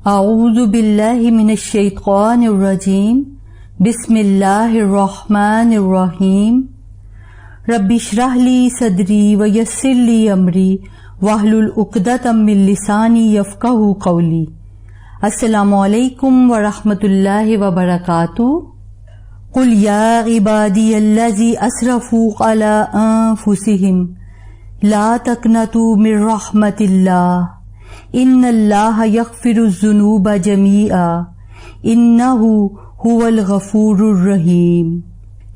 اعوذ باللہ من الشیطان الرجیم بسم اللہ الرحمن الرحیم رب اشرح لی صدری ویسر لی امری واحلل عقدۃ من لسانی یفقہوا قولی۔ السلام علیکم ورحمۃ اللہ وبرکاتہ۔ قل یا عبادی الذی اسرفوا علی انفسہم لا تقنطوا من رحمۃ اللہ ان اللہ یغفر الذنوب جمیعا انہ هو الغفور الرحیم۔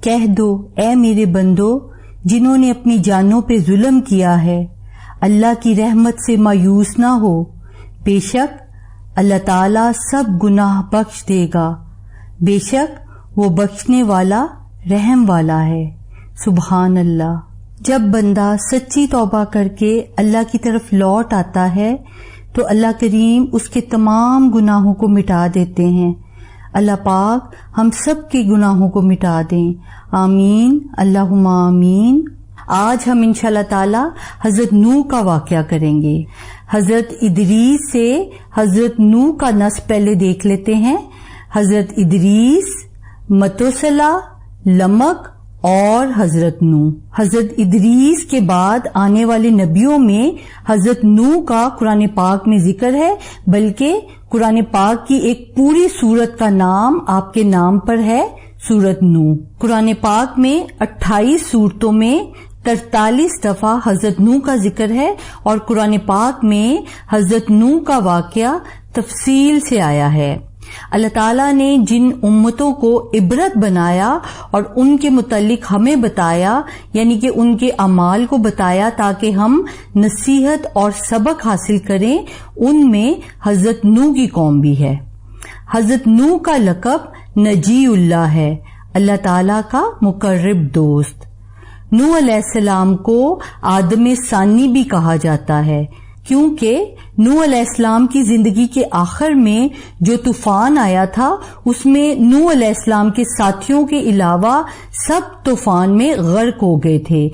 کہہ دو اے میرے بندو جنہوں نے اپنی جانوں پہ ظلم کیا ہے، اللہ کی رحمت سے مایوس نہ ہو، بے شک اللہ تعالیٰ سب گناہ بخش دے گا، بے شک وہ بخشنے والا رحم والا ہے۔ سبحان اللہ۔ جب بندہ سچی توبہ کر کے اللہ کی طرف لوٹ آتا ہے تو اللہ کریم اس کے تمام گناہوں کو مٹا دیتے ہیں۔ اللہ پاک ہم سب کے گناہوں کو مٹا دیں، آمین اللہم آمین۔ آج ہم انشاءاللہ تعالی حضرت نوح کا واقعہ کریں گے۔ حضرت ادریس سے حضرت نوح کا نسب پہلے دیکھ لیتے ہیں۔ حضرت ادریس، متوسلہ، لمک اور حضرت نوح۔ حضرت ادریس کے بعد آنے والے نبیوں میں حضرت نوح کا قرآن پاک میں ذکر ہے، بلکہ قرآن پاک کی ایک پوری سورت کا نام آپ کے نام پر ہے، سورت نوح۔ قرآن پاک میں 28 سورتوں میں 43 دفعہ حضرت نوح کا ذکر ہے، اور قرآن پاک میں حضرت نوح کا واقعہ تفصیل سے آیا ہے۔ اللہ تعالیٰ نے جن امتوں کو عبرت بنایا اور ان کے متعلق ہمیں بتایا، یعنی کہ ان کے اعمال کو بتایا تاکہ ہم نصیحت اور سبق حاصل کریں، ان میں حضرت نوح کی قوم بھی ہے۔ حضرت نوح کا لقب نجی اللہ ہے، اللہ تعالیٰ کا مقرب دوست۔ نوح علیہ السلام کو آدم ثانی بھی کہا جاتا ہے، کیونکہ نوح علیہ السلام کی زندگی کے آخر میں جو طوفان آیا تھا اس میں نوح علیہ السلام کے ساتھیوں کے علاوہ سب طوفان میں غرق ہو گئے تھے۔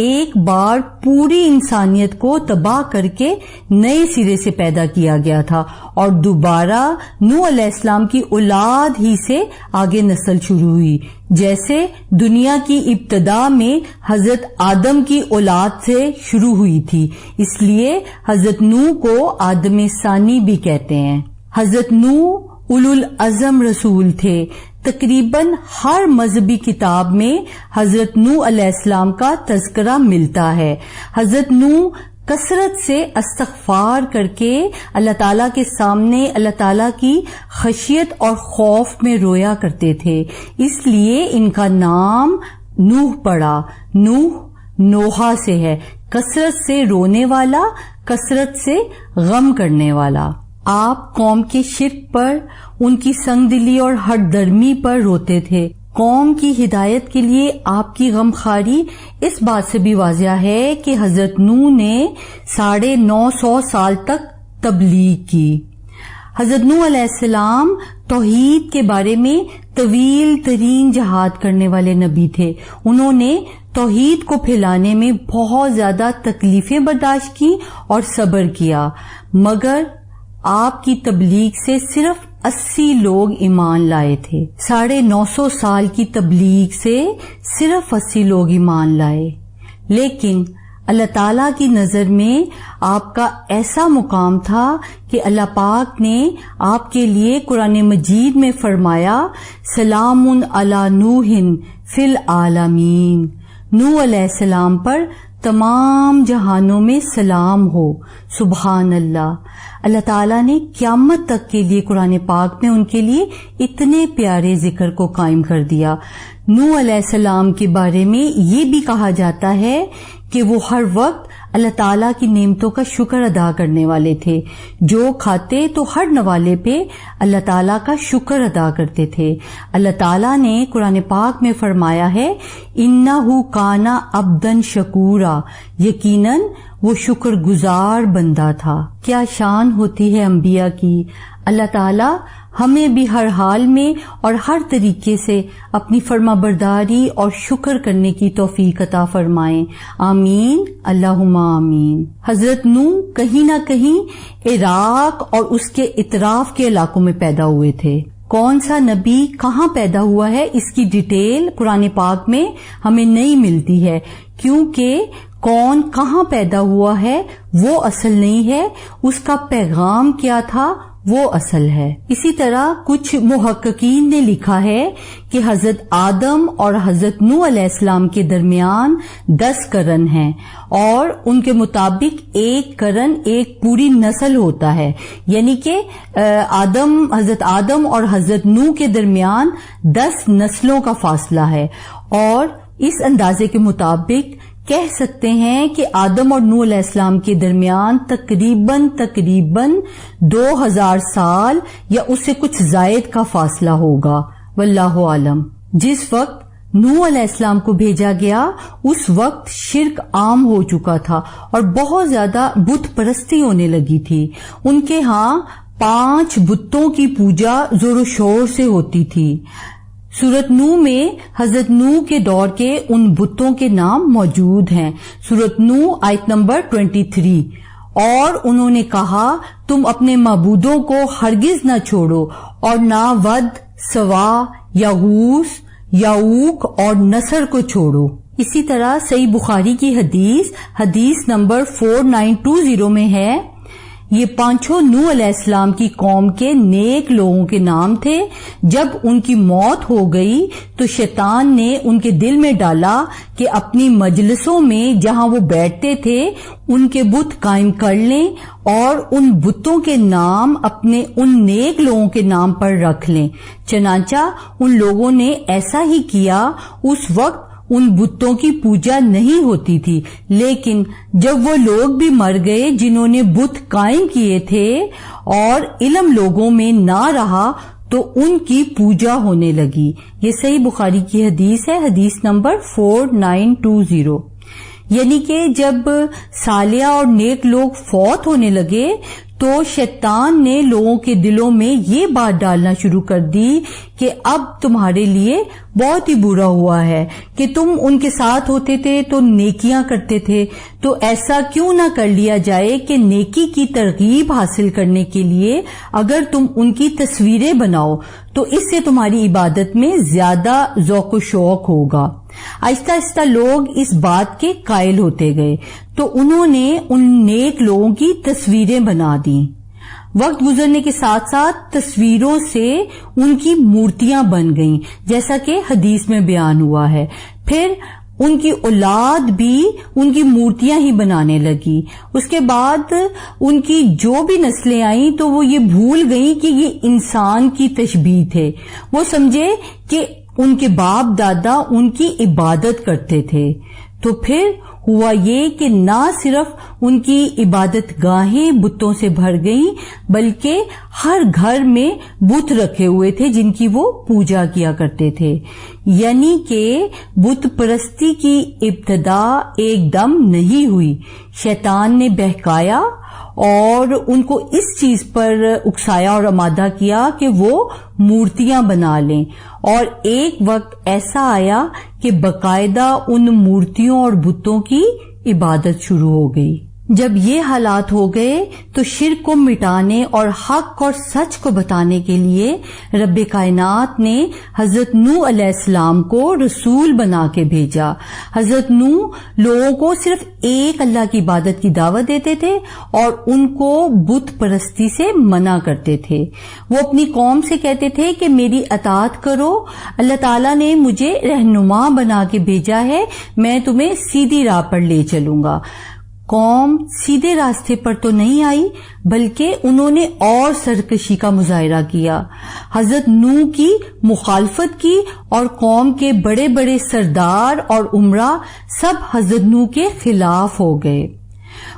ایک بار پوری انسانیت کو تباہ کر کے نئے سرے سے پیدا کیا گیا تھا، اور دوبارہ نوح علیہ السلام کی اولاد ہی سے آگے نسل شروع ہوئی، جیسے دنیا کی ابتدا میں حضرت آدم کی اولاد سے شروع ہوئی تھی، اس لیے حضرت نوح کو آدم ثانی بھی کہتے ہیں۔ حضرت نوح اولو العزم رسول تھے۔ تقریباً ہر مذہبی کتاب میں حضرت نوح علیہ السلام کا تذکرہ ملتا ہے۔ حضرت نوح کثرت سے استغفار کر کے اللہ تعالیٰ کے سامنے اللہ تعالیٰ کی خشیت اور خوف میں رویا کرتے تھے، اس لیے ان کا نام نوح پڑا۔ نوح نوحہ سے ہے، کثرت سے رونے والا، کثرت سے غم کرنے والا۔ آپ قوم کے شرک پر، ان کی سنگ دلی اور ہٹ درمی پر روتے تھے۔ قوم کی ہدایت کے لیے آپ کی غمخواری اس بات سے بھی واضح ہے کہ حضرت نوح نے 950 سال تک تبلیغ کی۔ حضرت نوح علیہ السلام توحید کے بارے میں طویل ترین جہاد کرنے والے نبی تھے۔ انہوں نے توحید کو پھیلانے میں بہت زیادہ تکلیفیں برداشت کی اور صبر کیا، مگر آپ کی تبلیغ سے صرف 80 لوگ ایمان لائے تھے۔ 950 سال کی تبلیغ سے صرف 80 لوگ ایمان لائے، لیکن اللہ تعالیٰ کی نظر میں آپ کا ایسا مقام تھا کہ اللہ پاک نے آپ کے لیے قرآن مجید میں فرمایا، سلام علی نوح فی العالمین، نوح علیہ السلام پر تمام جہانوں میں سلام ہو۔ سبحان اللہ۔ اللہ تعالیٰ نے قیامت تک کے لیے قرآن پاک میں ان کے لیے اتنے پیارے ذکر کو قائم کر دیا۔ نوح علیہ السلام کے بارے میں یہ بھی کہا جاتا ہے کہ وہ ہر وقت اللہ تعالیٰ کی نعمتوں کا شکر ادا کرنے والے تھے، جو کھاتے تو ہر نوالے پہ اللہ تعالیٰ کا شکر ادا کرتے تھے۔ اللہ تعالیٰ نے قرآن پاک میں فرمایا ہے، اِنَّهُ كَانَ عَبْدًا شَكُورًا، یقیناً وہ شکر گزار بندہ تھا۔ کیا شان ہوتی ہے انبیاء کی۔ اللہ تعالی ہمیں بھی ہر حال میں اور ہر طریقے سے اپنی فرما برداری اور شکر کرنے کی توفیق عطا فرمائیں، آمین اللہم آمین۔ حضرت نوح کہیں نہ کہیں عراق اور اس کے اطراف کے علاقوں میں پیدا ہوئے تھے۔ کون سا نبی کہاں پیدا ہوا ہے اس کی ڈیٹیل قرآن پاک میں ہمیں نہیں ملتی ہے، کیونکہ کون کہاں پیدا ہوا ہے وہ اصل نہیں ہے، اس کا پیغام کیا تھا وہ اصل ہے۔ اسی طرح کچھ محققین نے لکھا ہے کہ حضرت آدم اور حضرت نوح علیہ السلام کے درمیان 10 قرن ہیں، اور ان کے مطابق ایک قرن ایک پوری نسل ہوتا ہے، یعنی کہ حضرت آدم اور حضرت نوح کے درمیان 10 نسلوں کا فاصلہ ہے، اور اس اندازے کے مطابق کہہ سکتے ہیں کہ آدم اور نوح علیہ السلام کے درمیان تقریباً 2000 سال یا اس سے کچھ زائد کا فاصلہ ہوگا، واللہ عالم۔ جس وقت نوح علیہ السلام کو بھیجا گیا اس وقت شرک عام ہو چکا تھا اور بہت زیادہ بت پرستی ہونے لگی تھی۔ ان کے ہاں 5 بتوں کی پوجا زور و شور سے ہوتی تھی۔ سورت نوح میں حضرت نوح کے دور کے ان بتوں کے نام موجود ہیں۔ سورت نوح آیت نمبر 23۔ اور انہوں نے کہا تم اپنے معبودوں کو ہرگز نہ چھوڑو اور نہ ود، سوا، یغوث، یعوق اور نصر کو چھوڑو۔ اسی طرح صحیح بخاری کی حدیث نمبر 4920 میں ہے، یہ 5 نوح علیہ السلام کی قوم کے نیک لوگوں کے نام تھے۔ جب ان کی موت ہو گئی تو شیطان نے ان کے دل میں ڈالا کہ اپنی مجلسوں میں جہاں وہ بیٹھتے تھے ان کے بت قائم کر لیں اور ان بتوں کے نام اپنے ان نیک لوگوں کے نام پر رکھ لیں۔ چنانچہ ان لوگوں نے ایسا ہی کیا۔ اس وقت ان بتوں کی پوجا نہیں ہوتی تھی، لیکن جب وہ لوگ بھی مر گئے جنہوں نے بت قائم کیے تھے اور علم لوگوں میں نہ رہا تو ان کی پوجا ہونے لگی۔ یہ صحیح بخاری کی حدیث ہے، حدیث نمبر 4920۔ یعنی کہ جب صالح اور نیک لوگ فوت ہونے لگے تو شیطان نے لوگوں کے دلوں میں یہ بات ڈالنا شروع کر دی کہ اب تمہارے لیے بہت ہی برا ہوا ہے کہ تم ان کے ساتھ ہوتے تھے تو نیکیاں کرتے تھے، تو ایسا کیوں نہ کر لیا جائے کہ نیکی کی ترغیب حاصل کرنے کے لیے اگر تم ان کی تصویریں بناؤ تو اس سے تمہاری عبادت میں زیادہ ذوق و شوق ہوگا۔ آہستہ آہستہ لوگ اس بات کے قائل ہوتے گئے تو انہوں نے ان نیک لوگوں کی تصویریں بنا دیں۔ وقت گزرنے کے ساتھ ساتھ تصویروں سے ان کی مورتیاں بن گئیں، جیسا کہ حدیث میں بیان ہوا ہے۔ پھر ان کی اولاد بھی ان کی مورتیاں ہی بنانے لگی۔ اس کے بعد ان کی جو بھی نسلیں آئیں تو وہ یہ بھول گئیں کہ یہ انسان کی تشبیہ تھے۔ وہ سمجھے کہ ان کے باپ دادا ان کی عبادت کرتے تھے۔ تو پھر ہوا یہ کہ نہ صرف ان کی عبادت گاہیں بتوں سے بھر گئیں بلکہ ہر گھر میں بت رکھے ہوئے تھے جن کی وہ پوجا کیا کرتے تھے۔ یعنی کہ بت پرستی کی ابتدا ایک دم نہیں ہوئی، شیطان نے بہکایا اور ان کو اس چیز پر اکسایا اور آمادہ کیا کہ وہ مورتیاں بنا لیں، اور ایک وقت ایسا آیا کہ باقاعدہ ان مورتیوں اور بتوں کی عبادت شروع ہو گئی۔ جب یہ حالات ہو گئے تو شرک کو مٹانے اور حق اور سچ کو بتانے کے لیے رب کائنات نے حضرت نوح علیہ السلام کو رسول بنا کے بھیجا۔ حضرت نوح لوگوں کو صرف ایک اللہ کی عبادت کی دعوت دیتے تھے اور ان کو بت پرستی سے منع کرتے تھے۔ وہ اپنی قوم سے کہتے تھے کہ میری اطاعت کرو، اللہ تعالیٰ نے مجھے رہنما بنا کے بھیجا ہے، میں تمہیں سیدھی راہ پر لے چلوں گا۔ قوم سیدھے راستے پر تو نہیں آئی بلکہ انہوں نے اور سرکشی کا مظاہرہ کیا۔ حضرت نوح کی مخالفت کی اور قوم کے بڑے بڑے سردار اور امراء سب حضرت نوح کے خلاف ہو گئے۔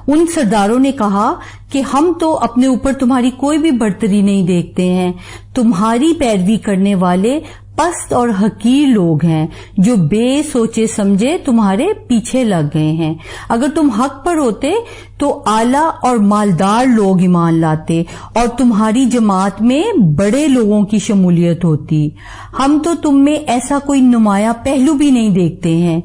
ان سرداروں نے کہا کہ ہم تو اپنے اوپر تمہاری کوئی بھی برتری نہیں دیکھتے ہیں، تمہاری پیروی کرنے والے پست اور حقیر لوگ ہیں جو بے سوچے سمجھے تمہارے پیچھے لگ گئے ہیں. اگر تم حق پر ہوتے تو اعلیٰ اور مالدار لوگ ایمان لاتے اور تمہاری جماعت میں بڑے لوگوں کی شمولیت ہوتی. ہم تو تم میں ایسا کوئی نمایاں پہلو بھی نہیں دیکھتے ہیں.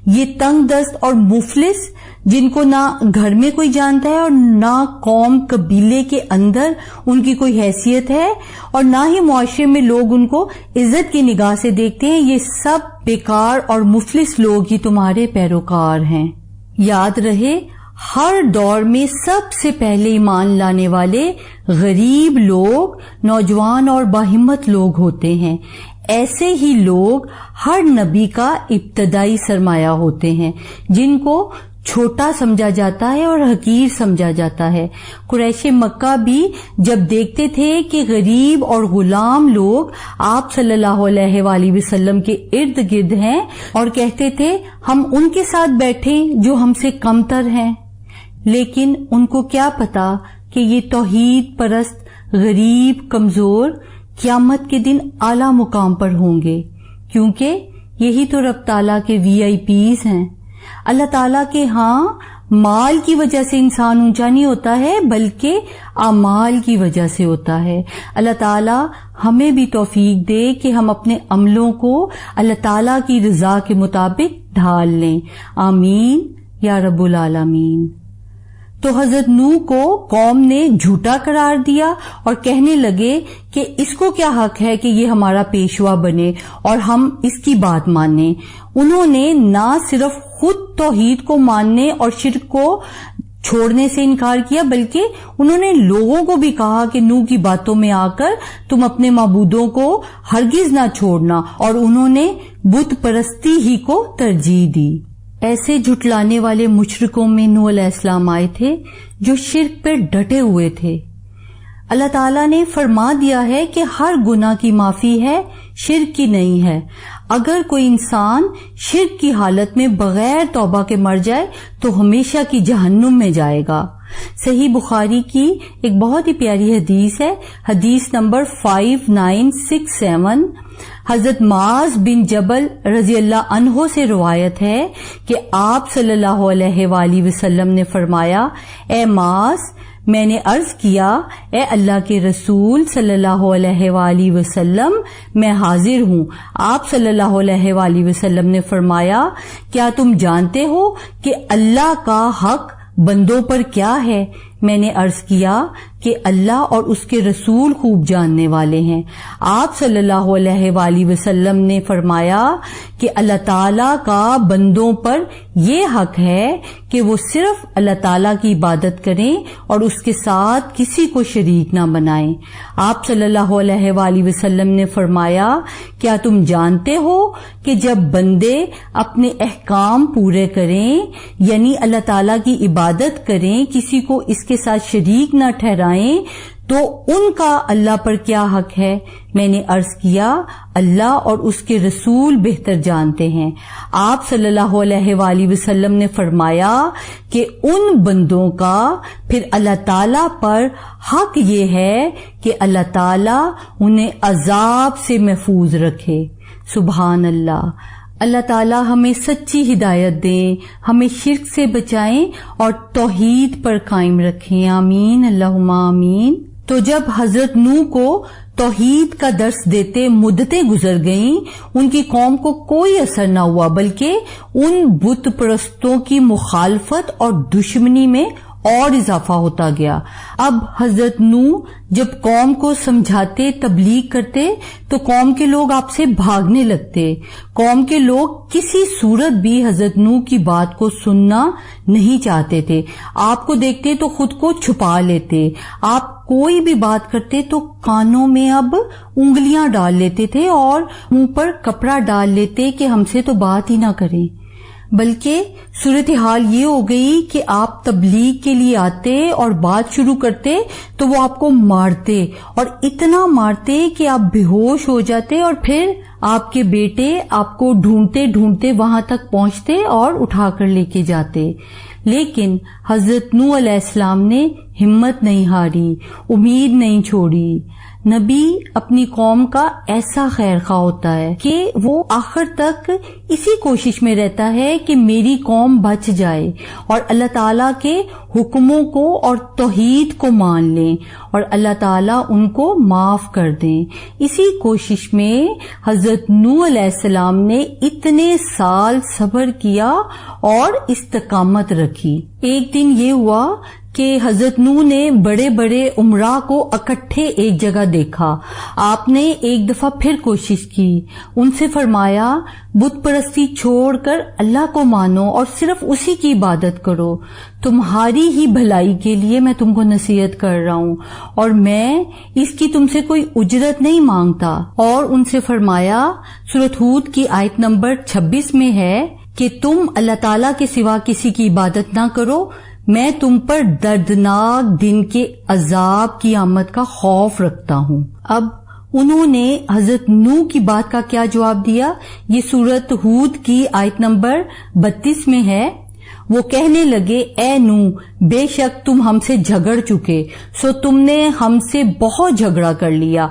یہ تنگ دست اور مفلس جن کو نہ گھر میں کوئی جانتا ہے اور نہ قوم قبیلے کے اندر ان کی کوئی حیثیت ہے اور نہ ہی معاشرے میں لوگ ان کو عزت کی نگاہ سے دیکھتے ہیں، یہ سب بیکار اور مفلس لوگ ہی تمہارے پیروکار ہیں. یاد رہے ہر دور میں سب سے پہلے ایمان لانے والے غریب لوگ، نوجوان اور باہمت لوگ ہوتے ہیں. ایسے ہی لوگ ہر نبی کا ابتدائی سرمایہ ہوتے ہیں جن کو چھوٹا سمجھا جاتا ہے اور حقیر سمجھا جاتا ہے. قریش مکہ بھی جب دیکھتے تھے کہ غریب اور غلام لوگ آپ صلی اللہ علیہ وآلہ وسلم کے ارد گرد ہیں اور کہتے تھے ہم ان کے ساتھ بیٹھیں جو ہم سے کمتر ہیں، لیکن ان کو کیا پتا کہ یہ توحید پرست غریب کمزور قیامت کے دن اعلیٰ مقام پر ہوں گے، کیونکہ یہی تو رب تعالیٰ کے VIPs ہیں. اللہ تعالیٰ کے ہاں مال کی وجہ سے انسان اونچا نہیں ہوتا ہے بلکہ اعمال کی وجہ سے ہوتا ہے. اللہ تعالیٰ ہمیں بھی توفیق دے کہ ہم اپنے عملوں کو اللہ تعالیٰ کی رضا کے مطابق ڈھال لیں. آمین یا رب العالمین. تو حضرت نوح کو قوم نے جھوٹا قرار دیا اور کہنے لگے کہ اس کو کیا حق ہے کہ یہ ہمارا پیشوا بنے اور ہم اس کی بات مانیں. انہوں نے نہ صرف خود توحید کو ماننے اور شرک کو چھوڑنے سے انکار کیا بلکہ انہوں نے لوگوں کو بھی کہا کہ نوح کی باتوں میں آ کر تم اپنے معبودوں کو ہرگز نہ چھوڑنا، اور انہوں نے بت پرستی ہی کو ترجیح دی. ایسے جھٹلانے والے مشرکوں میں نوح علیہ السلام آئے تھے جو شرک پر ڈٹے ہوئے تھے. اللہ تعالیٰ نے فرما دیا ہے کہ ہر گناہ کی معافی ہے، شرک کی نہیں ہے. اگر کوئی انسان شرک کی حالت میں بغیر توبہ کے مر جائے تو ہمیشہ کی جہنم میں جائے گا. صحیح بخاری کی ایک بہت ہی پیاری حدیث ہے، حدیث نمبر 5967. حضرت معاذ بن جبل رضی اللہ عنہ سے روایت ہے کہ آپ صلی اللہ علیہ وآلہ وسلم نے فرمایا، اے معاذ، میں نے عرض کیا، اے اللہ کے رسول صلی اللہ علیہ وآلہ وسلم، میں حاضر ہوں. آپ صلی اللہ علیہ وآلہ وسلم نے فرمایا، کیا تم جانتے ہو کہ اللہ کا حق بندوں پر کیا ہے؟ میں نے عرض کیا کہ اللہ اور اس کے رسول خوب جاننے والے ہیں. آپ صلی اللہ علیہ وآلہ وسلم نے فرمایا کہ اللہ تعالیٰ کا بندوں پر یہ حق ہے کہ وہ صرف اللہ تعالیٰ کی عبادت کریں اور اس کے ساتھ کسی کو شریک نہ بنائیں. آپ صلی اللہ علیہ وآلہ وسلم نے فرمایا، کیا تم جانتے ہو کہ جب بندے اپنے احکام پورے کریں یعنی اللہ تعالیٰ کی عبادت کریں، کسی کو اس کے ساتھ شریک نہ ٹھہرائیں، تو ان کا اللہ پر کیا حق ہے؟ میں نے عرض کیا، اللہ اور اس کے رسول بہتر جانتے ہیں. آپ صلی اللہ علیہ وآلہ وسلم نے فرمایا کہ ان بندوں کا پھر اللہ تعالیٰ پر حق یہ ہے کہ اللہ تعالیٰ انہیں عذاب سے محفوظ رکھے. سبحان اللہ. اللہ تعالیٰ ہمیں سچی ہدایت دیں، ہمیں شرک سے بچائیں اور توحید پر قائم رکھیں. آمین اللہم آمین. تو جب حضرت نوح کو توحید کا درس دیتے مدتیں گزر گئیں، ان کی قوم کو کوئی اثر نہ ہوا بلکہ ان بت پرستوں کی مخالفت اور دشمنی میں اور اضافہ ہوتا گیا. اب حضرت نوح جب قوم کو سمجھاتے، تبلیغ کرتے تو قوم کے لوگ آپ سے بھاگنے لگتے. قوم کے لوگ کسی صورت بھی حضرت نوح کی بات کو سننا نہیں چاہتے تھے. آپ کو دیکھتے تو خود کو چھپا لیتے. آپ کوئی بھی بات کرتے تو کانوں میں اب انگلیاں ڈال لیتے تھے اور منہ پر کپڑا ڈال لیتے کہ ہم سے تو بات ہی نہ کریں. بلکہ صورتحال یہ ہو گئی کہ آپ تبلیغ کے لیے آتے اور بات شروع کرتے تو وہ آپ کو مارتے، اور اتنا مارتے کہ آپ بے ہوش ہو جاتے، اور پھر آپ کے بیٹے آپ کو ڈھونڈتے ڈھونڈتے وہاں تک پہنچتے اور اٹھا کر لے کے جاتے. لیکن حضرت نوح علیہ السلام نے ہمت نہیں ہاری، امید نہیں چھوڑی۔ نبی اپنی قوم کا ایسا خیر خواہ ہوتا ہے کہ وہ آخر تک اسی کوشش میں رہتا ہے کہ میری قوم بچ جائے اور اللہ تعالیٰ کے حکموں کو اور توحید کو مان لیں اور اللہ تعالیٰ ان کو معاف کر دیں۔ اسی کوشش میں حضرت نوح علیہ السلام نے اتنے سال صبر کیا اور استقامت رکھی۔ ایک دن یہ ہوا کہ حضرت نوح نے بڑے بڑے عمراء کو اکٹھے ایک جگہ دیکھا۔ آپ نے ایک دفعہ پھر کوشش کی، ان سے فرمایا بت پرستی چھوڑ کر اللہ کو مانو اور صرف اسی کی عبادت کرو، تمہاری ہی بھلائی کے لیے میں تم کو نصیحت کر رہا ہوں اور میں اس کی تم سے کوئی اجرت نہیں مانگتا۔ اور ان سے فرمایا، سورۃ ہود کی آیت نمبر 26 میں ہے کہ تم اللہ تعالیٰ کے سوا کسی کی عبادت نہ کرو، میں تم پر دردناک دن کے عذاب کی آمد کا خوف رکھتا ہوں۔ اب انہوں نے حضرت نوح کی بات کا کیا جواب دیا؟ یہ سورۃ ہود کی آیت نمبر 32 میں ہے۔ وہ کہنے لگے، اے نوح، بے شک تم ہم سے جھگڑ چکے، سو تم نے ہم سے بہت جھگڑا کر لیا،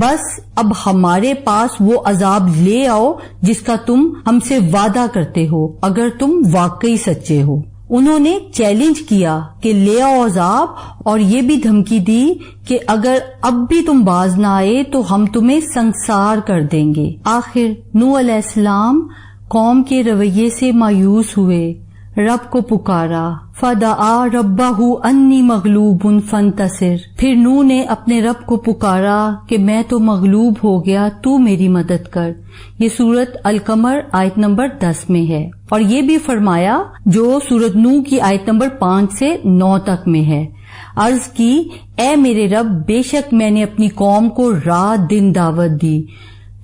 بس اب ہمارے پاس وہ عذاب لے آؤ جس کا تم ہم سے وعدہ کرتے ہو، اگر تم واقعی سچے ہو۔ انہوں نے چیلنج کیا کہ لے آؤ عذاب، اور یہ بھی دھمکی دی کہ اگر اب بھی تم باز نہ آئے تو ہم تمہیں سنسار کر دیں گے۔ آخر نوح علیہ السلام قوم کے رویے سے مایوس ہوئے، رب کو پکارا، فدعا ربہ انی مغلوب فانتصر۔ پھر نوح نے اپنے رب کو پکارا کہ میں تو مغلوب ہو گیا، تو میری مدد کر۔ یہ سورۃ القمر آیت نمبر 10 میں ہے۔ اور یہ بھی فرمایا جو سورۃ نوح کی آیت نمبر 5 سے 9 تک میں ہے، عرض کی، اے میرے رب، بے شک میں نے اپنی قوم کو رات دن دعوت دی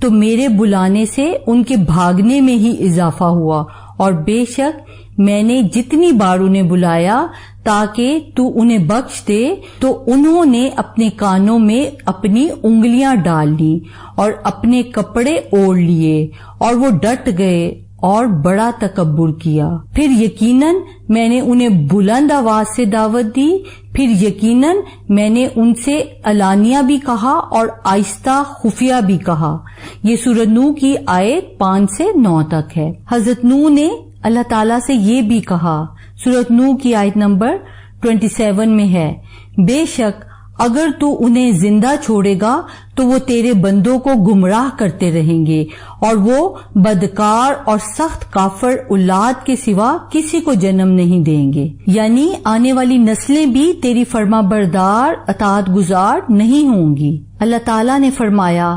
تو میرے بلانے سے ان کے بھاگنے میں ہی اضافہ ہوا، اور بے شک میں نے جتنی بار انہیں بلایا تاکہ تو انہیں بخش دے تو انہوں نے اپنے کانوں میں اپنی انگلیاں ڈال لی اور اپنے کپڑے اوڑھ لیے، اور وہ ڈٹ گئے اور بڑا تکبر کیا۔ پھر یقیناً میں نے انہیں بلند آواز سے دعوت دی، پھر یقیناً میں نے ان سے علانیہ بھی کہا اور آہستہ خفیہ بھی کہا۔ یہ سورۃ نوح کی آیت 5 سے 9 تک ہے۔ حضرت نوح نے اللہ تعالیٰ سے یہ بھی کہا، سورۃ نوح کی آیت نمبر 27 میں ہے، بے شک اگر تو انہیں زندہ چھوڑے گا تو وہ تیرے بندوں کو گمراہ کرتے رہیں گے اور وہ بدکار اور سخت کافر اولاد کے سوا کسی کو جنم نہیں دیں گے، یعنی آنے والی نسلیں بھی تیری فرما بردار اطاعت گزار نہیں ہوں گی۔ اللہ تعالیٰ نے فرمایا،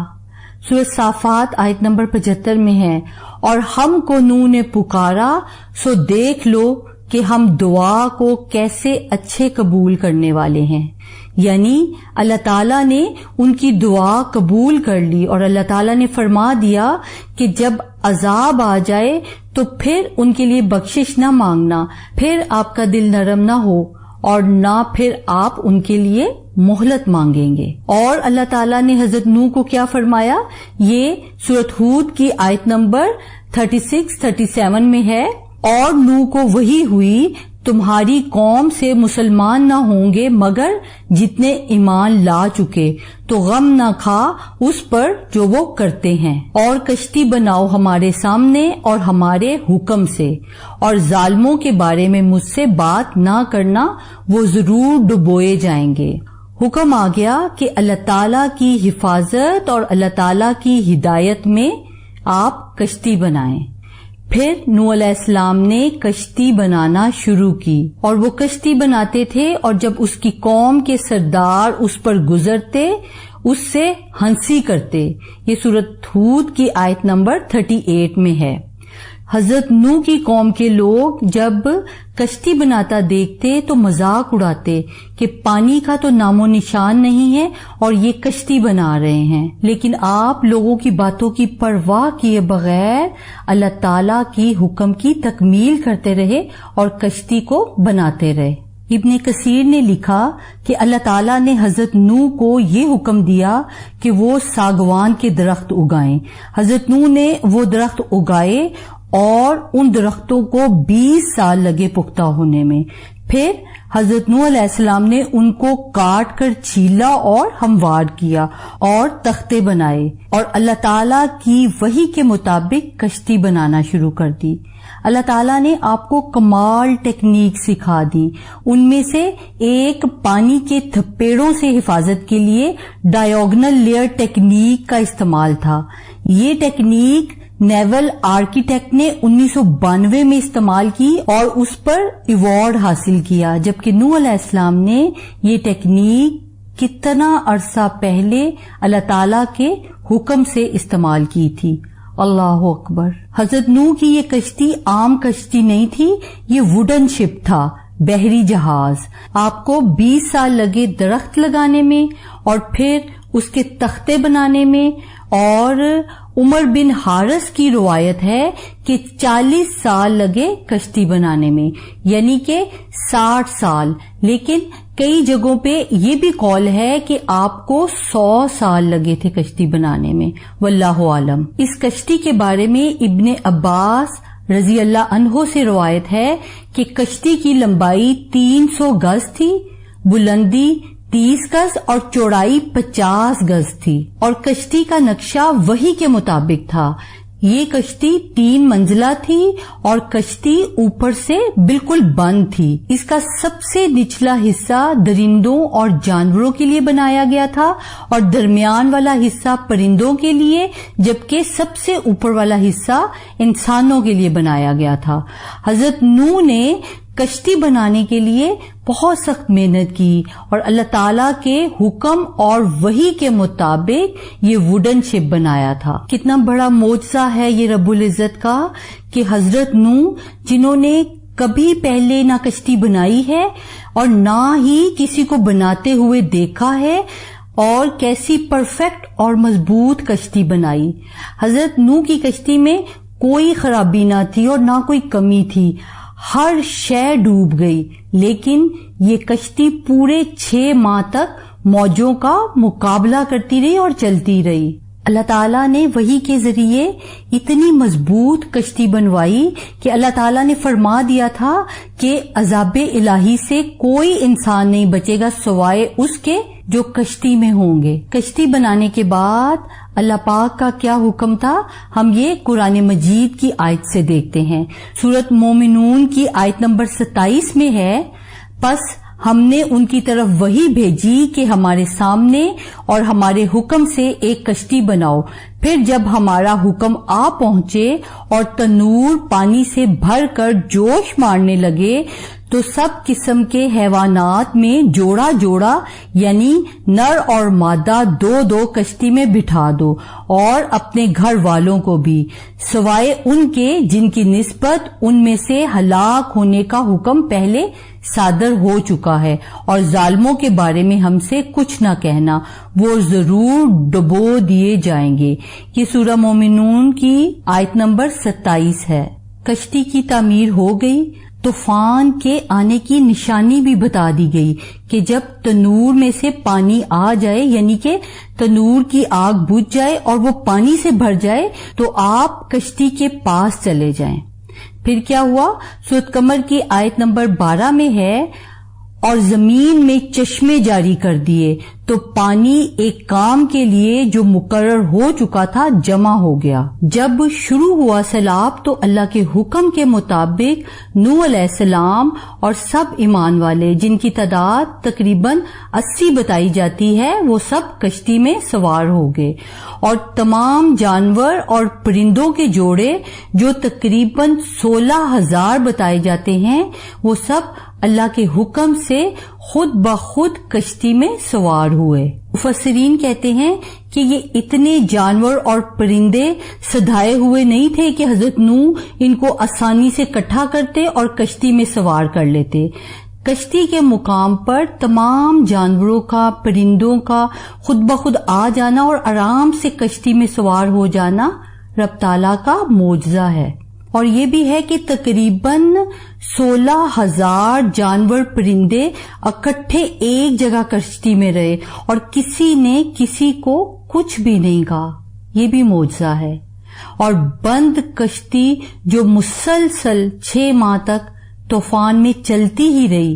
سورۃ صافات آیت نمبر 75 میں ہے، اور ہم کو نوح نے پکارا سو دیکھ لو کہ ہم دعا کو کیسے اچھے قبول کرنے والے ہیں، یعنی اللہ تعالیٰ نے ان کی دعا قبول کر لی اور اللہ تعالیٰ نے فرما دیا کہ جب عذاب آ جائے تو پھر ان کے لیے بخشش نہ مانگنا، پھر آپ کا دل نرم نہ ہو اور نہ پھر آپ ان کے لیے مہلت مانگیں گے۔ اور اللہ تعالیٰ نے حضرت نوح کو کیا فرمایا؟ یہ سورۃ ہود کی آیت نمبر 36-37 میں ہے، اور نوح کو وحی ہوئی، تمہاری قوم سے مسلمان نہ ہوں گے مگر جتنے ایمان لا چکے، تو غم نہ کھا اس پر جو وہ کرتے ہیں، اور کشتی بناؤ ہمارے سامنے اور ہمارے حکم سے، اور ظالموں کے بارے میں مجھ سے بات نہ کرنا، وہ ضرور ڈبوئے جائیں گے۔ حکم آ گیا کہ اللہ تعالیٰ کی حفاظت اور اللہ تعالیٰ کی ہدایت میں آپ کشتی بنائیں۔ پھر نوح علیہ السلام نے کشتی بنانا شروع کی، اور وہ کشتی بناتے تھے، اور جب اس کی قوم کے سردار اس پر گزرتے اس سے ہنسی کرتے۔ یہ سورۃ ہود کی آیت نمبر 38 میں ہے۔ حضرت نوح کی قوم کے لوگ جب کشتی بناتا دیکھتے تو مذاق اڑاتے کہ پانی کا تو نام و نشان نہیں ہے اور یہ کشتی بنا رہے ہیں، لیکن آپ لوگوں کی باتوں کی پرواہ کیے بغیر اللہ تعالیٰ کی حکم کی تکمیل کرتے رہے اور کشتی کو بناتے رہے۔ ابن کثیر نے لکھا کہ اللہ تعالیٰ نے حضرت نوح کو یہ حکم دیا کہ وہ ساگوان کے درخت اگائیں۔ حضرت نوح نے وہ درخت اگائے اور ان درختوں کو 20 سال لگے پختہ ہونے میں۔ پھر حضرت نوح علیہ السلام نے ان کو کاٹ کر چھیلا اور ہموار کیا اور تختے بنائے اور اللہ تعالیٰ کی وحی کے مطابق کشتی بنانا شروع کر دی۔ اللہ تعالیٰ نے آپ کو کمال ٹیکنیک سکھا دی، ان میں سے ایک پانی کے تھپیڑوں سے حفاظت کے لیے ڈائیوگنل لیئر ٹیکنیک کا استعمال تھا۔ یہ ٹیکنیک نیول آرکیٹیکٹ نے 1992 میں استعمال کی اور اس پر ایوارڈ حاصل کیا، جبکہ نوح علیہ السلام نے یہ ٹیکنیک کتنا عرصہ پہلے اللہ تعالیٰ کے حکم سے استعمال کی تھی۔ اللہ اکبر۔ حضرت نوح کی یہ کشتی عام کشتی نہیں تھی، یہ ووڈن شپ تھا، بحری جہاز۔ آپ کو 20 سال لگے درخت لگانے میں اور پھر اس کے تختے بنانے میں، اور عمر بن حارث کی روایت ہے کہ 40 سال لگے کشتی بنانے میں، یعنی کہ 60 سال، لیکن کئی جگہوں پہ یہ بھی قول ہے کہ آپ کو 100 سال لگے تھے کشتی بنانے میں، واللہ عالم۔ اس کشتی کے بارے میں ابن عباس رضی اللہ عنہ سے روایت ہے کہ کشتی کی لمبائی 300 گز تھی، بلندی 30 گز اور چوڑائی 50 گز تھی، اور کشتی کا نقشہ وحی کے مطابق تھا۔ یہ کشتی 3 منزلہ تھی اور کشتی اوپر سے بالکل بند تھی۔ اس کا سب سے نچلا حصہ درندوں اور جانوروں کے لیے بنایا گیا تھا اور درمیان والا حصہ پرندوں کے لیے، جبکہ سب سے اوپر والا حصہ انسانوں کے لیے بنایا گیا تھا۔ حضرت نوح نے کشتی بنانے کے لیے بہت سخت محنت کی اور اللہ تعالیٰ کے حکم اور وحی کے مطابق یہ ووڈن شپ بنایا تھا۔ کتنا بڑا معجزہ ہے یہ رب العزت کا کہ حضرت نوح، جنہوں نے کبھی پہلے نہ کشتی بنائی ہے اور نہ ہی کسی کو بناتے ہوئے دیکھا ہے، اور کیسی پرفیکٹ اور مضبوط کشتی بنائی۔ حضرت نوح کی کشتی میں کوئی خرابی نہ تھی اور نہ کوئی کمی تھی، ہر شے ڈوب گئی، لیکن یہ کشتی پورے 6 ماہ تک موجوں کا مقابلہ کرتی رہی اور چلتی رہی۔ اللہ تعالیٰ نے وحی کے ذریعے اتنی مضبوط کشتی بنوائی کہ اللہ تعالیٰ نے فرما دیا تھا کہ عذاب الہی سے کوئی انسان نہیں بچے گا سوائے اس کے جو کشتی میں ہوں گے۔ کشتی بنانے کے بعد اللہ پاک کا کیا حکم تھا، ہم یہ قرآن مجید کی آیت سے دیکھتے ہیں۔ سورۃ مومنون کی آیت نمبر 27 میں ہے، پس ہم نے ان کی طرف وحی بھیجی کہ ہمارے سامنے اور ہمارے حکم سے ایک کشتی بناؤ، پھر جب ہمارا حکم آ پہنچے اور تنور پانی سے بھر کر جوش مارنے لگے تو سب قسم کے حیوانات میں جوڑا جوڑا یعنی نر اور مادہ 2 کشتی میں بٹھا دو، اور اپنے گھر والوں کو بھی، سوائے ان کے جن کی نسبت ان میں سے ہلاک ہونے کا حکم پہلے صادر ہو چکا ہے، اور ظالموں کے بارے میں ہم سے کچھ نہ کہنا، وہ ضرور ڈبو دیے جائیں گے۔ یہ سورہ مومنون کی آیت نمبر 27 ہے۔ کشتی کی تعمیر ہو گئی، طوفان کے آنے کی نشانی بھی بتا دی گئی کہ جب تنور میں سے پانی آ جائے، یعنی کہ تنور کی آگ بجھ جائے اور وہ پانی سے بھر جائے، تو آپ کشتی کے پاس چلے جائیں۔ پھر کیا ہوا؟ سورۃ قمر کی آیت نمبر 12 میں ہے، اور زمین میں چشمے جاری کر دیے تو پانی ایک کام کے لیے جو مقرر ہو چکا تھا جمع ہو گیا۔ جب شروع ہوا سیلاب تو اللہ کے حکم کے مطابق نوح علیہ السلام اور سب ایمان والے، جن کی تعداد تقریباً 80 بتائی جاتی ہے، وہ سب کشتی میں سوار ہو گئے، اور تمام جانور اور پرندوں کے جوڑے جو تقریباً 16,000 بتائے جاتے ہیں، وہ سب اللہ کے حکم سے خود بخود کشتی میں سوار ہوئے۔ مفسرین کہتے ہیں کہ یہ اتنے جانور اور پرندے سدھائے ہوئے نہیں تھے کہ حضرت نوح ان کو آسانی سے اکٹھا کرتے اور کشتی میں سوار کر لیتے۔ کشتی کے مقام پر تمام جانوروں کا، پرندوں کا خود بخود آ جانا اور آرام سے کشتی میں سوار ہو جانا رب تعالیٰ کا معجزہ ہے۔ اور یہ بھی ہے کہ تقریباً 16,000 جانور پرندے اکٹھے ایک جگہ کشتی میں رہے اور کسی نے کسی کو کچھ بھی نہیں کہا، یہ بھی معجزہ ہے۔ اور بند کشتی جو مسلسل 6 ماہ تک طوفان میں چلتی ہی رہی،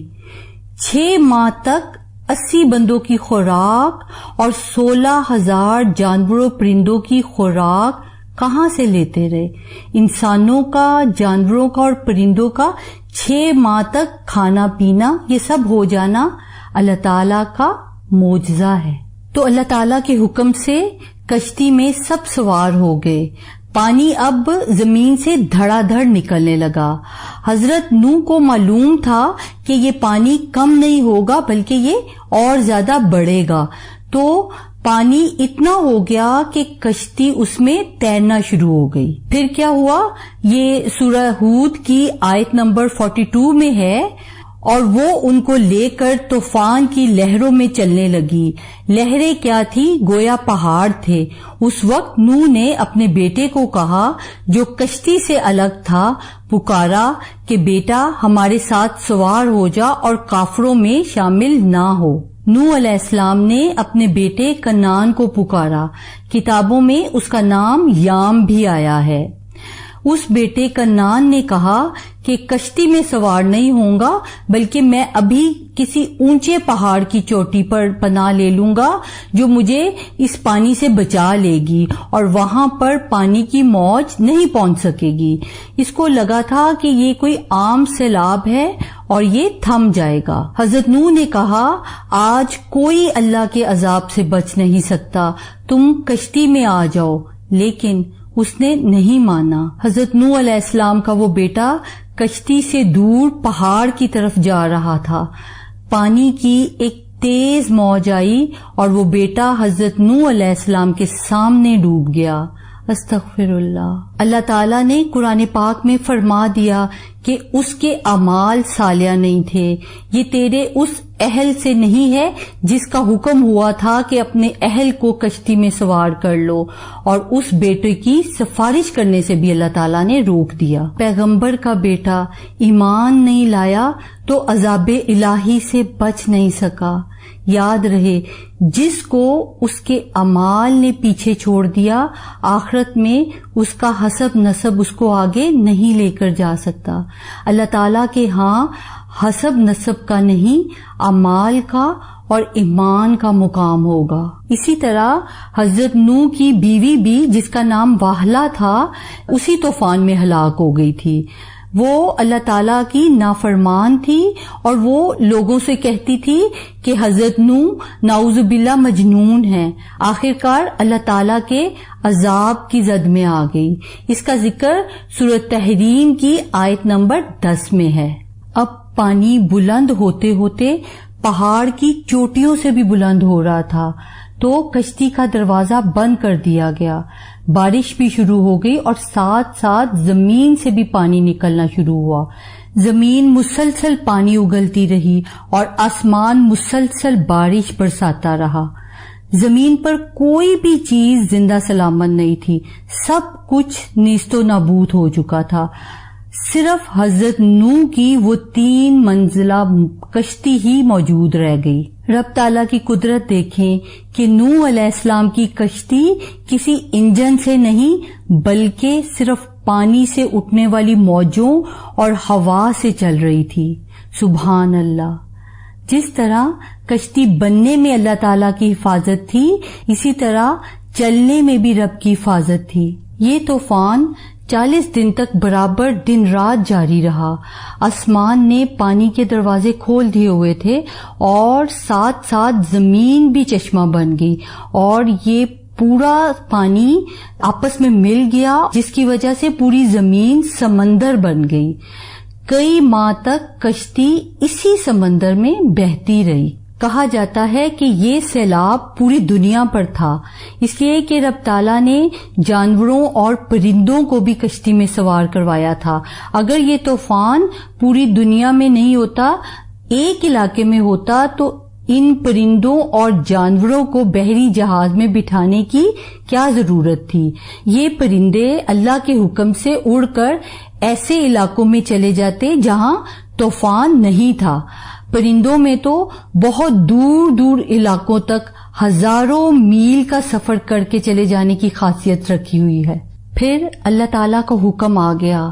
6 ماہ تک 80 بندوں کی خوراک اور 16,000 جانوروں پرندوں کی خوراک کہاں سے لیتے رہے؟ انسانوں کا، جانوروں کا اور پرندوں کا 6 ماہ تک کھانا پینا، یہ سب ہو جانا اللہ تعالیٰ کا معجزہ ہے۔ تو اللہ تعالیٰ کے حکم سے کشتی میں سب سوار ہو گئے۔ پانی اب زمین سے دھڑا دھڑ نکلنے لگا۔ حضرت نوح کو معلوم تھا کہ یہ پانی کم نہیں ہوگا بلکہ یہ اور زیادہ بڑھے گا، تو پانی اتنا ہو گیا کہ کشتی اس میں تیرنا شروع ہو گئی۔ پھر کیا ہوا؟ یہ سورہ ہود کی آیت نمبر 42 میں ہے، اور وہ ان کو لے کر طوفان کی لہروں میں چلنے لگی۔ لہریں کیا تھی؟ گویا پہاڑ تھے۔ اس وقت نوح نے اپنے بیٹے کو کہا جو کشتی سے الگ تھا، پکارا کہ بیٹا ہمارے ساتھ سوار ہو جا اور کافروں میں شامل نہ ہو۔ نوح علیہ السلام نے اپنے بیٹے کنعان کو پکارا، کتابوں میں اس کا نام یام بھی آیا ہے۔ اس بیٹے کنعان نے کہا کہ کشتی میں سوار نہیں ہوں گا بلکہ میں ابھی کسی اونچے پہاڑ کی چوٹی پر پناہ لے لوں گا جو مجھے اس پانی سے بچا لے گی، اور وہاں پر پانی کی موج نہیں پہنچ سکے گی۔ اس کو لگا تھا کہ یہ کوئی عام سیلاب ہے اور یہ تھم جائے گا۔ حضرت نوح نے کہا آج کوئی اللہ کے عذاب سے بچ نہیں سکتا، تم کشتی میں آ جاؤ، لیکن اس نے نہیں مانا۔ حضرت نوح علیہ السلام کا وہ بیٹا کشتی سے دور پہاڑ کی طرف جا رہا تھا۔ پانی کی ایک تیز موج آئی اور وہ بیٹا حضرت نوح علیہ السلام کے سامنے ڈوب گیا۔ استغفر اللہ۔ اللہ تعالیٰ نے قرآن پاک میں فرما دیا کہ اس کے اعمال صالحہ نہیں تھے، یہ تیرے اس اہل سے نہیں ہے جس کا حکم ہوا تھا کہ اپنے اہل کو کشتی میں سوار کر لو، اور اس بیٹے کی سفارش کرنے سے بھی اللہ تعالیٰ نے روک دیا۔ پیغمبر کا بیٹا ایمان نہیں لایا تو عذاب الہی سے بچ نہیں سکا۔ یاد رہے جس کو اس کے اعمال نے پیچھے چھوڑ دیا، آخرت میں اس کا حسب نسب اس کو آگے نہیں لے کر جا سکتا۔ اللہ تعالیٰ کے ہاں حسب نسب کا نہیں، اعمال کا اور ایمان کا مقام ہوگا۔ اسی طرح حضرت نوح کی بیوی بھی، جس کا نام واہلہ تھا، اسی طوفان میں ہلاک ہو گئی تھی۔ وہ اللہ تعالیٰ کی نافرمان تھی اور وہ لوگوں سے کہتی تھی کہ حضرت نوح نعوذ باللہ مجنون ہیں۔ آخرکار اللہ تعالیٰ کے عذاب کی زد میں آ گئی۔ اس کا ذکر سورۃ تحریم کی آیت نمبر 10 میں ہے۔ اب پانی بلند ہوتے ہوتے پہاڑ کی چوٹیوں سے بھی بلند ہو رہا تھا، تو کشتی کا دروازہ بند کر دیا گیا۔ بارش بھی شروع ہو گئی اور ساتھ ساتھ زمین سے بھی پانی نکلنا شروع ہوا۔ زمین مسلسل پانی اگلتی رہی اور آسمان مسلسل بارش برساتا رہا۔ زمین پر کوئی بھی چیز زندہ سلامت نہیں تھی، سب کچھ نیست و نابود ہو چکا تھا۔ صرف حضرت نوح کی وہ 3 منزلہ کشتی ہی موجود رہ گئی۔ رب تعالیٰ کی قدرت دیکھیں کہ نوح علیہ السلام کی کشتی کسی انجن سے نہیں بلکہ صرف پانی سے اٹھنے والی موجوں اور ہوا سے چل رہی تھی۔ سبحان اللہ۔ جس طرح کشتی بننے میں اللہ تعالیٰ کی حفاظت تھی، اسی طرح چلنے میں بھی رب کی حفاظت تھی۔ یہ طوفان 40 دن تک برابر دن رات جاری رہا۔ آسمان نے پانی کے دروازے کھول دیے ہوئے تھے اور ساتھ ساتھ زمین بھی چشمہ بن گئی، اور یہ پورا پانی آپس میں مل گیا، جس کی وجہ سے پوری زمین سمندر بن گئی۔ کئی ماہ تک کشتی اسی سمندر میں بہتی رہی۔ کہا جاتا ہے کہ یہ سیلاب پوری دنیا پر تھا، اس لیے کہ رب تعالیٰ نے جانوروں اور پرندوں کو بھی کشتی میں سوار کروایا تھا۔ اگر یہ طوفان پوری دنیا میں نہیں ہوتا، ایک علاقے میں ہوتا، تو ان پرندوں اور جانوروں کو بحری جہاز میں بٹھانے کی کیا ضرورت تھی؟ یہ پرندے اللہ کے حکم سے اڑ کر ایسے علاقوں میں چلے جاتے جہاں طوفان نہیں تھا۔ پرندوں میں تو بہت دور دور علاقوں تک ہزاروں میل کا سفر کر کے چلے جانے کی خاصیت رکھی ہوئی ہے۔ پھر اللہ تعالیٰ کا حکم آ گیا،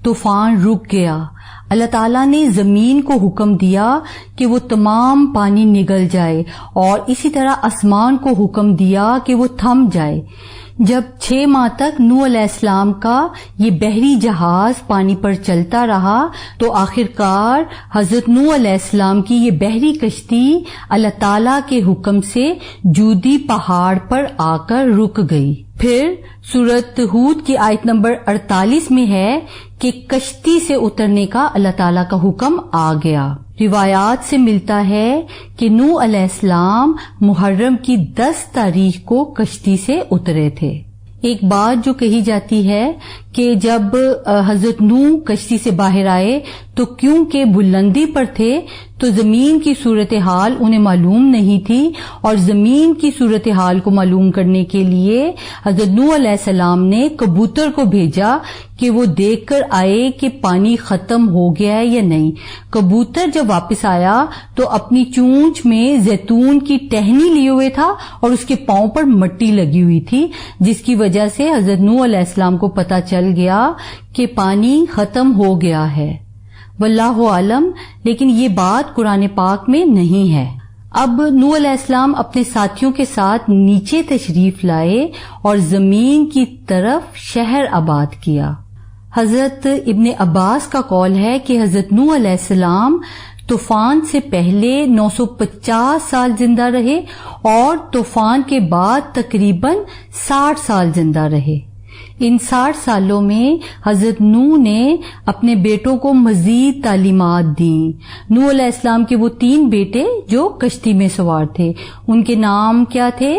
طوفان رک گیا، اللہ تعالیٰ نے زمین کو حکم دیا کہ وہ تمام پانی نگل جائے، اور اسی طرح آسمان کو حکم دیا کہ وہ تھم جائے۔ جب 6 ماہ تک نوح علیہ السلام کا یہ بحری جہاز پانی پر چلتا رہا تو آخرکار حضرت نوح علیہ السلام کی یہ بحری کشتی اللہ تعالیٰ کے حکم سے جودی پہاڑ پر آ کر رک گئی۔ پھر سورۃ ہود کی آیت نمبر 48 میں ہے کہ کشتی سے اترنے کا اللہ تعالیٰ کا حکم آ گیا۔ روایات سے ملتا ہے کہ نوح علیہ السلام محرم کی 10 تاریخ کو کشتی سے اترے تھے۔ ایک بات جو کہی جاتی ہے کہ جب حضرت نوح کشتی سے باہر آئے تو کیونکہ بلندی پر تھے تو زمین کی صورتحال انہیں معلوم نہیں تھی، اور زمین کی صورتحال کو معلوم کرنے کے لیے حضرت نوح علیہ السلام نے کبوتر کو بھیجا کہ وہ دیکھ کر آئے کہ پانی ختم ہو گیا ہے یا نہیں۔ کبوتر جب واپس آیا تو اپنی چونچ میں زیتون کی ٹہنی لیے ہوئے تھا اور اس کے پاؤں پر مٹی لگی ہوئی تھی، جس کی وجہ سے حضرت نوح علیہ السلام کو پتہ چل گیا کہ پانی ختم ہو گیا ہے۔ واللہ عالم، لیکن یہ بات قرآن پاک میں نہیں ہے۔ اب نوح علیہ السلام اپنے ساتھیوں کے ساتھ نیچے تشریف لائے اور زمین کی طرف شہر آباد کیا۔ حضرت ابن عباس کا قول ہے کہ حضرت نوح علیہ السلام طوفان سے پہلے 950 سال زندہ رہے اور طوفان کے بعد تقریباً 60 سال زندہ رہے۔ ان 60 سالوں میں حضرت نوح نے اپنے بیٹوں کو مزید تعلیمات دیں۔ نوح علیہ السلام کے وہ 3 بیٹے جو کشتی میں سوار تھے، ان کے نام کیا تھے؟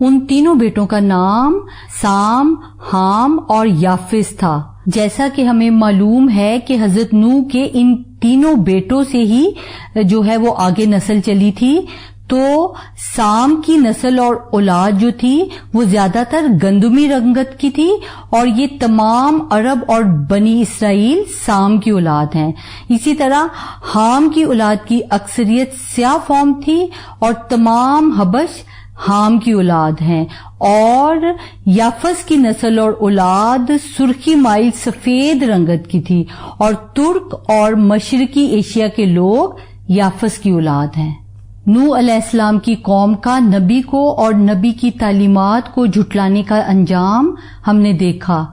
ان تینوں بیٹوں کا نام سام، حام اور یافس تھا۔ جیسا کہ ہمیں معلوم ہے کہ حضرت نوح کے ان تینوں بیٹوں سے ہی جو ہے وہ آگے نسل چلی تھی، تو سام کی نسل اور اولاد جو تھی وہ زیادہ تر گندمی رنگت کی تھی، اور یہ تمام عرب اور بنی اسرائیل سام کی اولاد ہیں۔ اسی طرح حام کی اولاد کی اکثریت سیاہ فام تھی اور تمام حبش حام کی اولاد ہیں، اور یافس کی نسل اور اولاد سرخی مائل سفید رنگت کی تھی، اور ترک اور مشرقی ایشیا کے لوگ یافس کی اولاد ہیں۔ نوح علیہ السلام کی قوم کا نبی کو اور نبی کی تعلیمات کو جھٹلانے کا انجام ہم نے دیکھا،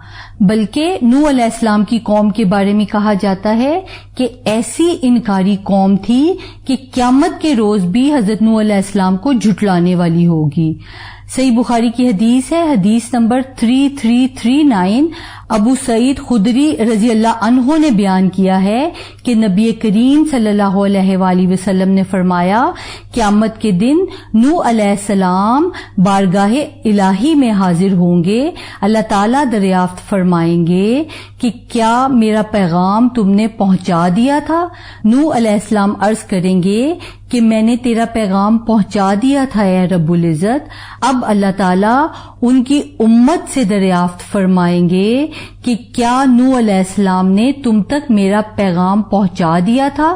بلکہ نوح علیہ السلام کی قوم کے بارے میں کہا جاتا ہے کہ ایسی انکاری قوم تھی کہ قیامت کے روز بھی حضرت نوح علیہ السلام کو جھٹلانے والی ہوگی۔ صحیح بخاری کی حدیث ہے، حدیث نمبر 3339۔ ابو سعید خدری رضی اللہ عنہ نے بیان کیا ہے کہ نبی کریم صلی اللہ علیہ وآلہ وسلم نے فرمایا، قیامت کے دن نوح علیہ السلام بارگاہ الہی میں حاضر ہوں گے۔ اللہ تعالیٰ دریافت فرمائیں گے کہ کیا میرا پیغام تم نے پہنچا دیا تھا؟ نوح علیہ السلام عرض کریں گے کہ میں نے تیرا پیغام پہنچا دیا تھا اے رب العزت۔ اب اللہ تعالیٰ ان کی امت سے دریافت فرمائیں گے کہ کیا نوح علیہ السلام نے تم تک میرا پیغام پہنچا دیا تھا؟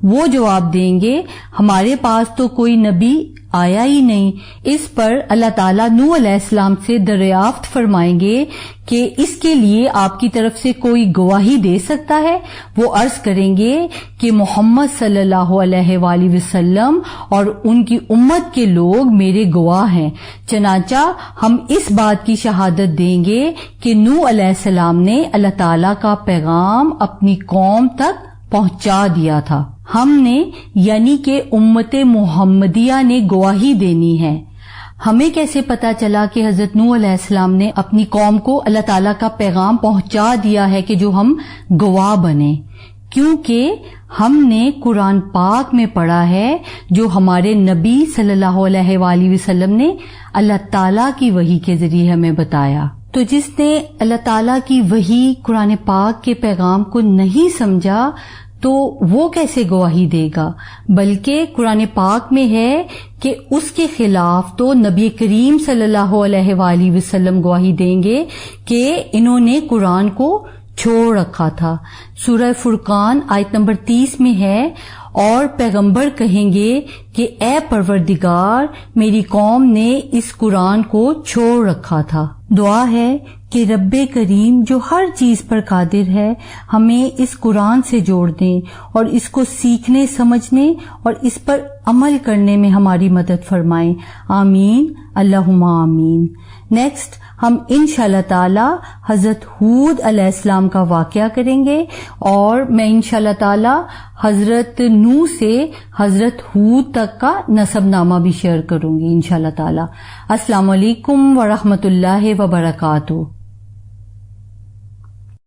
وہ جواب دیں گے ہمارے پاس تو کوئی نبی آیا ہی نہیں۔ اس پر اللہ تعالیٰ نوح علیہ السلام سے دریافت فرمائیں گے کہ اس کے لیے آپ کی طرف سے کوئی گواہی دے سکتا ہے؟ وہ عرض کریں گے کہ محمد صلی اللہ علیہ وآلہ وسلم اور ان کی امت کے لوگ میرے گواہ ہیں، چنانچہ ہم اس بات کی شہادت دیں گے کہ نوح علیہ السلام نے اللہ تعالیٰ کا پیغام اپنی قوم تک پہنچا دیا تھا۔ ہم نے یعنی کہ امت محمدیہ نے گواہی دینی ہے۔ ہمیں کیسے پتا چلا کہ حضرت نوح علیہ السلام نے اپنی قوم کو اللہ تعالیٰ کا پیغام پہنچا دیا ہے کہ جو ہم گواہ بنیں؟ کیونکہ ہم نے قرآن پاک میں پڑھا ہے جو ہمارے نبی صلی اللہ علیہ وآلہ وسلم نے اللہ تعالیٰ کی وحی کے ذریعے ہمیں بتایا۔ تو جس نے اللہ تعالیٰ کی وحی قرآن پاک کے پیغام کو نہیں سمجھا تو وہ کیسے گواہی دے گا؟ بلکہ قرآن پاک میں ہے کہ اس کے خلاف تو نبی کریم صلی اللہ علیہ وآلہ وسلم گواہی دیں گے کہ انہوں نے قرآن کو چھوڑ رکھا تھا۔ سورہ فرقان آیت نمبر 30 میں ہے، اور پیغمبر کہیں گے کہ اے پروردگار، میری قوم نے اس قرآن کو چھوڑ رکھا تھا۔ دعا ہے کہ رب کریم جو ہر چیز پر قادر ہے ہمیں اس قرآن سے جوڑ دیں اور اس کو سیکھنے سمجھنے اور اس پر عمل کرنے میں ہماری مدد فرمائیں. آمین اللہم آمین. نیکسٹ ہم انشاءاللہ تعالی حضرت ہود علیہ السلام کا واقعہ کریں گے اور میں انشاءاللہ تعالی حضرت نوح سے حضرت ہود تک کا نسب نامہ بھی شیئر کروں گی انشاءاللہ تعالی. السلام علیکم ورحمۃ اللہ وبرکاتہ.